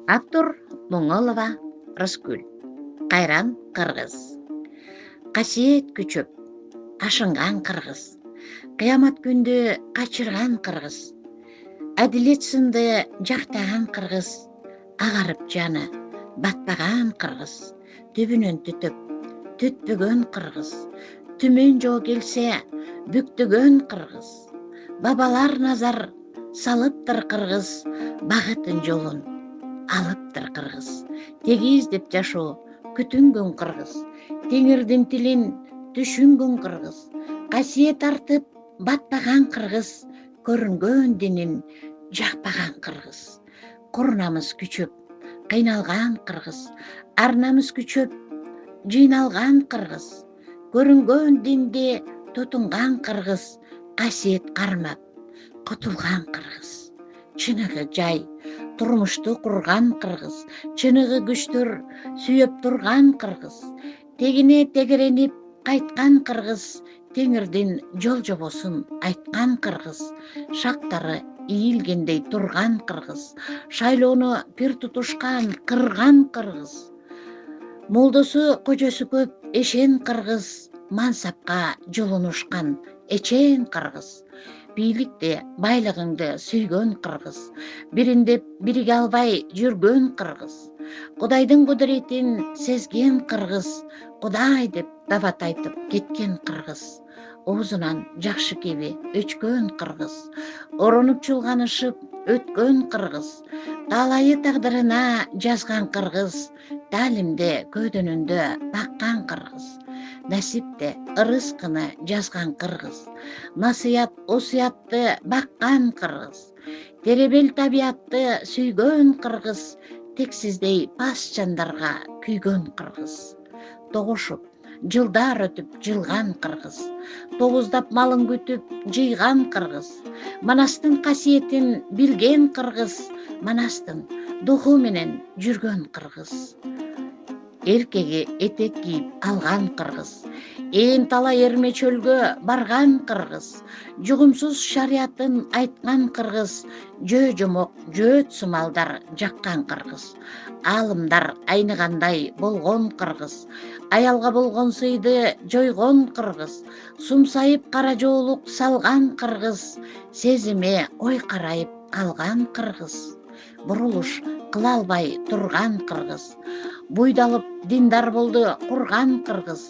Автор Мұңолова Рыскүл. Қайран қырғыз. Қасиет күчөп ашынған қырғыз. Қиямат күнді қачырған қырғыз. Әділет сынды жақтаған қырғыз. Ағарып жаны батпаған қырғыз. Түбінен түтіп түтпігөн қырғыз. Түмен жол келсе бүктігөн қырғыз. Бабалар назар салыптыр қырғыз. Бағытын жолын алыптыр қырғыз. Тегиз деп жашоо күтүнгөн қырғыз. Теңирдин тилин түшүнгөн қырғыз. Касиет артып батпаган қырғыз. Көрүнгөн динин жакпаган қырғыз. Курнамыз күчөп кыйналган қырғыз. Арнамыз күчөп жыйналган қырғыз. Көрүнгөн динди тутунган қырғыз. Касиет кармап кутулган қырғыз. Чыныгы жай турмушту курган қырғыз. Чыныгы күчтөр сүйөп турган қырғыз. Тегине тегеренип кайткан қырғыз. Теңирдин жол жобосун айткан қырғыз. Шактары ийилгендей турган қырғыз. Шайлоону пир тутушкан кырган қырғыз. Молдосу кожосу көп эшен қырғыз. Мансапка жолунушкан эчен қырғыз. Бийликте байлыгыңды сүйгөн қырғыз. Бириндеп бириге албай жүргөн қырғыз. Кудайдын кудуретин сезген қырғыз. Кудай деп дават айтып кеткен қырғыз. Оозунан жакшы кеби өчкөн қырғыз. Оронуп чулганышып өткөн қырғыз. Талайы тагдырына жазган қырғыз. Талимде көйдөнүндө баккан қырғыз. Насипте ырыскыны жазган қырғыз. Насыят осуятты баккан қырғыз. Теребел табиатты сүйгөн қырғыз. Тексиздей пас жандарга күйгөн қырғыз. Тогушуп жылдар өтүп жылган қырғыз. Тогуздап малын күтүп жыйган қырғыз. Манастын касиетин билген қырғыз. Манастын духу менен жүргөн қырғыз. Эркеги этек кийип алган қырғыз. Ээн талай эрме чөлгө барган қырғыз. Жугумсуз шариятын айткан қырғыз. Жөө жомок жөөт сумалдар жаккан қырғыз. Аалымдар айныгандай болгон қырғыз. Аялга болгон сыйды жойгон қырғыз. Сумсайып кара жоолук салган қырғыз. Сезиме ой карайып калган қырғыз. Бурулуш кыла албай турган қырғыз. Буйдалып диндар болду курган қырғыз.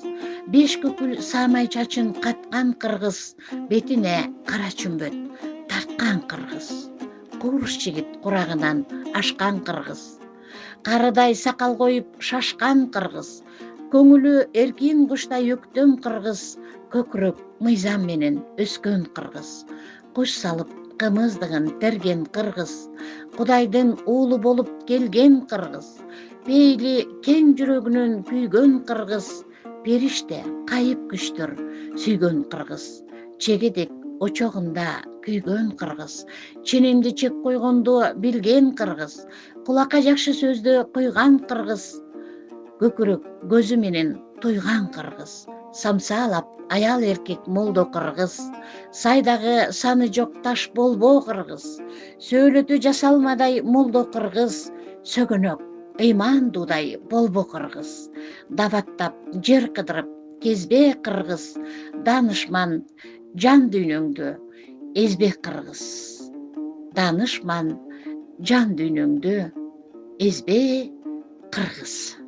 Беш көкүл самай чачын каткан қырғыз. Бетине кара чүмбөт тарткан қырғыз. Курус жигит курагынан ашкан қырғыз. Карыдай сакал коюп шашкан қырғыз. Көңүлү эркин куштай өктөн қырғыз. Көкүрөк мыйзам менен өскөн қырғыз. Куш салып кымыздыгын терген қырғыз. Кудайдын уулу болуп келген қырғыз. Пейли кең жүрөгүнөн күйгөн қырғыз. Периште кайып күчтөр сүйгөн қырғыз. Чегедек очогунда күйгөн қырғыз. Ченемди чек койгонду билген қырғыз. Кулакка жакшы сөздү куйган қырғыз. Көкүрөк көзү менен туйган қырғыз. Самсаалап аял эркек молдо қырғыз. Сайдагы саны жок таш болбо қырғыз. Сөйлөтү жасалмадай молдо қырғыз. Сөгөнөк ыймандуудай болбо қырғыз. Даваттап жер кыдырып кезбе қырғыз. Данышман жан дүйнөңдү эзбе қырғыз. Данышман жан дүйнөңдү эзбе қырғыз.